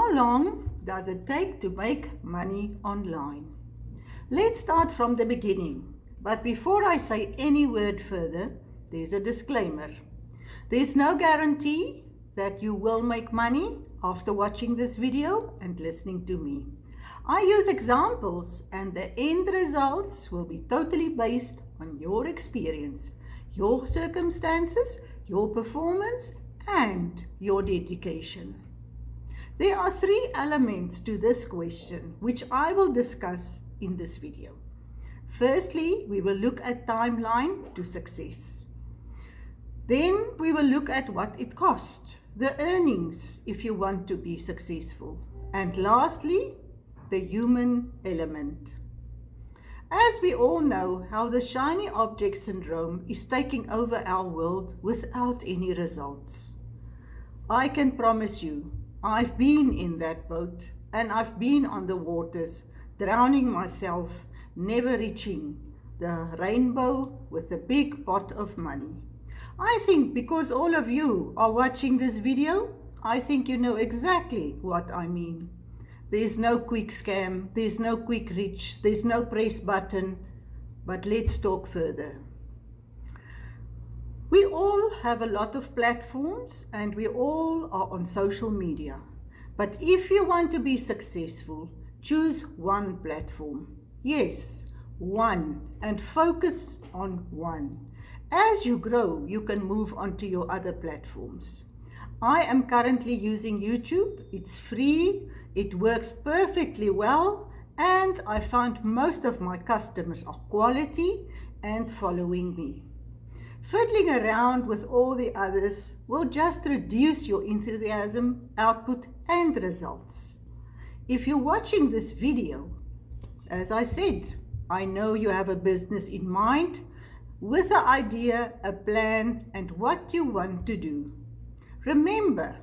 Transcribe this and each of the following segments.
How long does it take to make money online? Let's start from the beginning. But before I say any word further, there's a disclaimer. There's no guarantee that you will make money after watching this video and listening to me. I use examples and the end results will be totally based on your experience, your circumstances, your performance, and your dedication. There are 3 elements to this question which I will discuss in this video. Firstly, we will look at timeline to success. Then we will look at what it costs, the earnings if you want to be successful. And lastly, the human element. As we all know how the shiny object syndrome is taking over our world without any results. I can promise you, I've been in that boat and I've been on the waters, drowning myself, never reaching the rainbow with a big pot of money. I think because all of you are watching this video, I think you know exactly what I mean. There's no quick scam, there's no quick reach, there's no press button, but let's talk further. We all have a lot of platforms and we all are on social media. But if you want to be successful, choose one platform. Yes, one, and focus on one. As you grow, you can move on to your other platforms. I am currently using YouTube. It's free, it works perfectly well, and I find most of my customers are quality and following me. Fiddling around with all the others will just reduce your enthusiasm, output, and results. If you're watching this video, as I said, I know you have a business in mind with an idea, a plan, and what you want to do. Remember,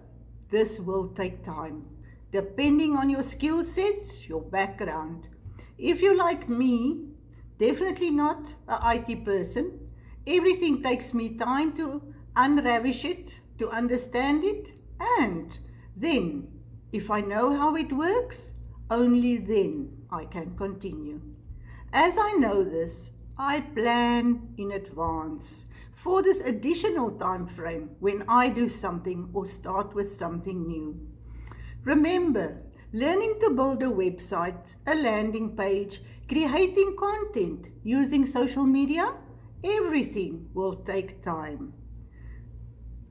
this will take time, depending on your skill sets, your background. If you're like me, definitely not an IT person, everything takes me time to unravish it, to understand it, and then, if I know how it works, only then I can continue. As I know this, I plan in advance for this additional time frame when I do something or start with something new. Remember, learning to build a website, a landing page, creating content, using social media, everything will take time.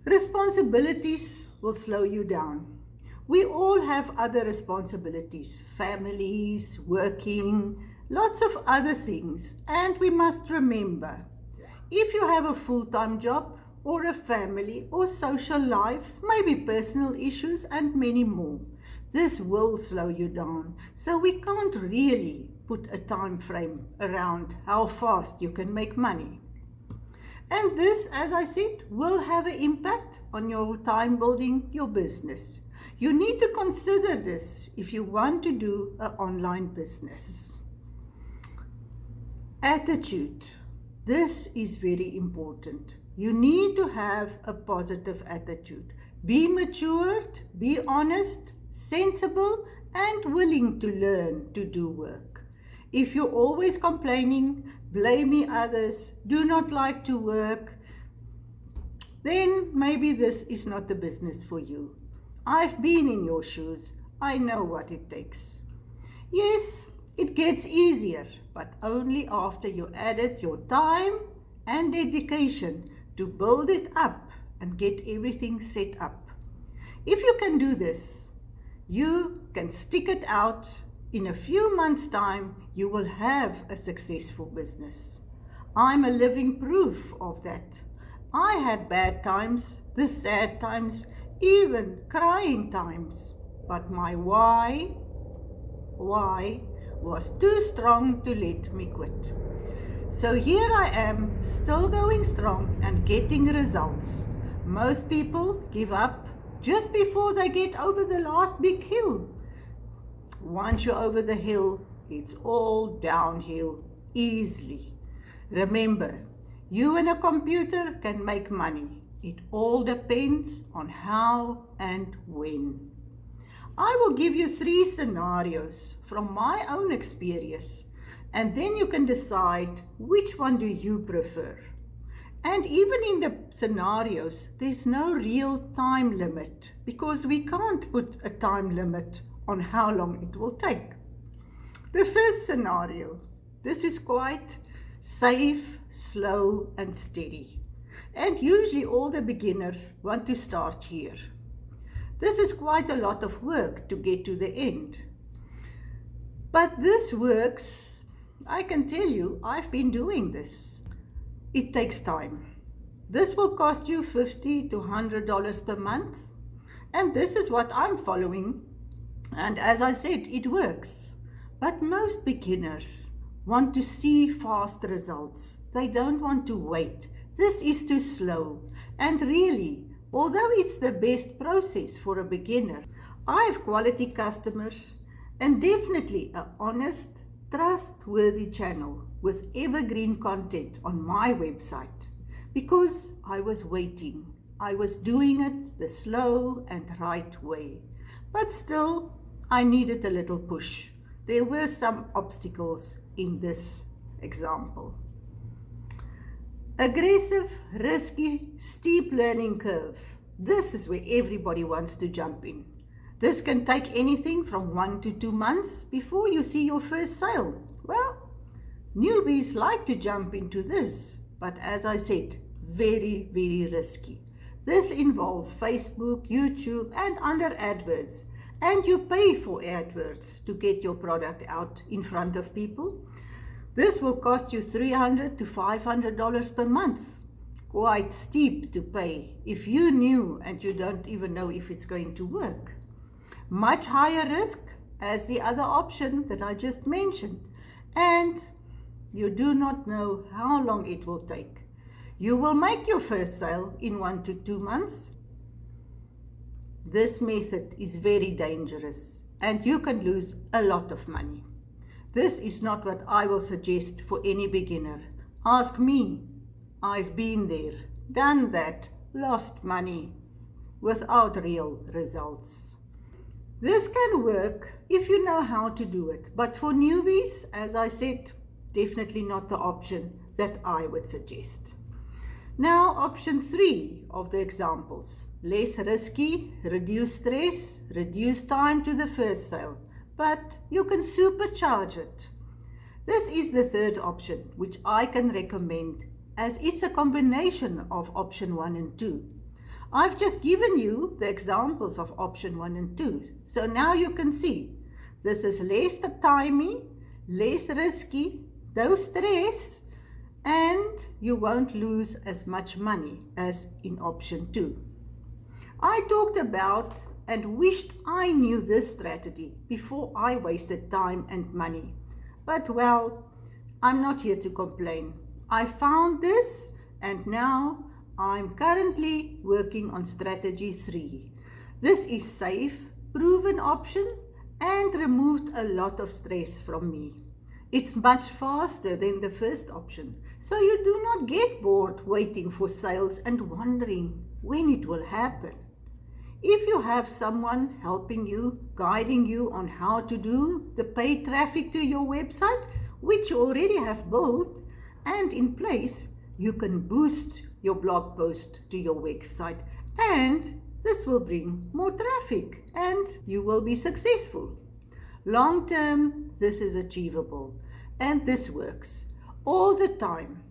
Responsibilities will slow you down. We all have other responsibilities, families, working, lots of other things, and we must remember, if you have a full-time job or a family or social life, maybe personal issues and many more, this will slow you down. So we can't really put a time frame around how fast you can make money. And this, as I said, will have an impact on your time building your business. You need to consider this if you want to do an online business. Attitude. This is very important. You need to have a positive attitude. Be matured, be honest, sensible, and willing to learn to do work. If you're always complaining, blaming others, do not like to work, then maybe this is not the business for you. I've been in your shoes. I know what it takes. Yes, it gets easier, but only after you added your time and dedication to build it up and get everything set up. If you can do this, you can stick it out. In a few months' time, you will have a successful business. I'm a living proof of that. I had bad times, the sad times, even crying times, but my why was too strong to let me quit. So here I am, still going strong and getting results. Most people give up just before they get over the last big hill. Once you're over the hill, it's all downhill easily. Remember, you and a computer can make money. It all depends on how and when. I will give you 3 scenarios from my own experience, and then you can decide which one do you prefer. And even in the scenarios, there's no real time limit because we can't put a time limit on how long it will take. The first scenario, this is quite safe, slow and steady. And usually all the beginners want to start here. This is quite a lot of work to get to the end. But this works. I can tell you, I've been doing this. It takes time. This will cost you $50 to $100 per month. And this is what I'm following. And as I said, it works. But most beginners want to see fast results. They don't want to wait. This is too slow. And really, although it's the best process for a beginner, I have quality customers and definitely an honest, trustworthy channel with evergreen content on my website because I was waiting. I was doing it the slow and right way. But still, I needed a little push. There were some obstacles in this example. Aggressive, risky, steep learning curve. This is where everybody wants to jump in. This can take anything from 1 to 2 months before you see your first sale. Well, newbies like to jump into this, but as I said, very, very risky. This involves Facebook, YouTube and other adverts, and you pay for adverts to get your product out in front of people. This will cost you $300 to $500 per month. Quite steep to pay if you knew and you don't even know if it's going to work. Much higher risk as the other option that I just mentioned, and you do not know how long it will take. You will make your first sale in 1 to 2 months. This method is very dangerous and you can lose a lot of money. This is not what I will suggest for any beginner. Ask me. I've been there, done that, lost money without real results. This can work if you know how to do it, but for newbies, as I said, definitely not the option that I would suggest. Now, option 3 of the examples. Less risky, reduce stress, reduce time to the first sale, but you can supercharge it. This is the third option, which I can recommend as it's a combination of option 1 and 2. I've just given you the examples of option 1 and 2, so now you can see this is less timey, less risky, no stress, and you won't lose as much money as in option 2. I talked about and wished I knew this strategy before I wasted time and money. But well, I'm not here to complain. I found this and now I'm currently working on strategy 3. This is safe, proven option and removed a lot of stress from me. It's much faster than the first option, so you do not get bored waiting for sales and wondering when it will happen. If you have someone helping you, guiding you on how to do the paid traffic to your website, which you already have built and in place, you can boost your blog post to your website and this will bring more traffic and you will be successful. Long term, this is achievable and this works all the time.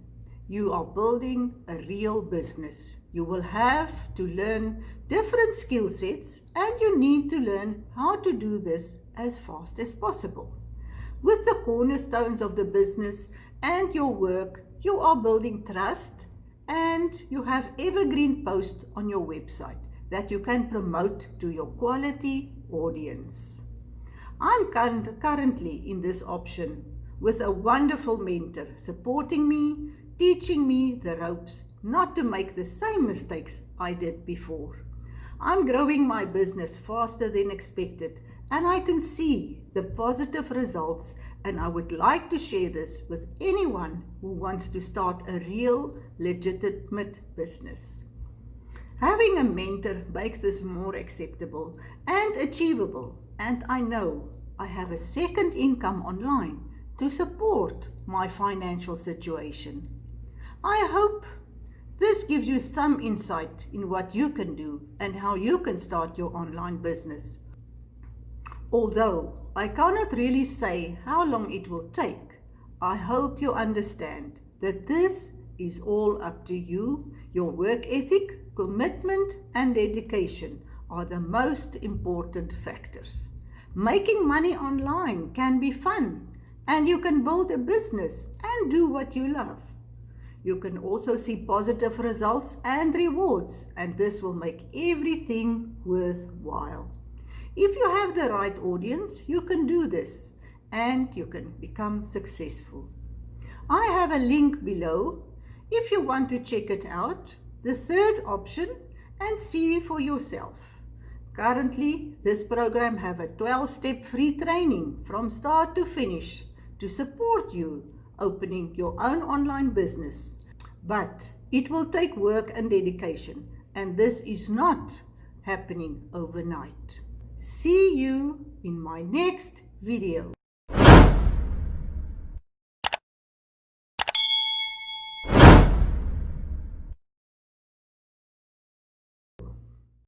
You are building a real business. You will have to learn different skill sets and you need to learn how to do this as fast as possible. With the cornerstones of the business and your work, you are building trust and you have evergreen posts on your website that you can promote to your quality audience. I'm currently in this option with a wonderful mentor supporting me, teaching me the ropes not to make the same mistakes I did before. I'm growing my business faster than expected and I can see the positive results, and I would like to share this with anyone who wants to start a real legitimate business. Having a mentor makes this more acceptable and achievable, and I know I have a second income online to support my financial situation. I hope this gives you some insight in what you can do and how you can start your online business. Although I cannot really say how long it will take, I hope you understand that this is all up to you. Your work ethic, commitment, and dedication are the most important factors. Making money online can be fun, and you can build a business and do what you love. You can also see positive results and rewards, and this will make everything worthwhile. If you have the right audience, you can do this and you can become successful. I have a link below if you want to check it out, the third option, and see for yourself. Currently, this program have a 12-step free training from start to finish to support you opening your own online business. But it will take work and dedication, and this is not happening overnight. See you in my next video.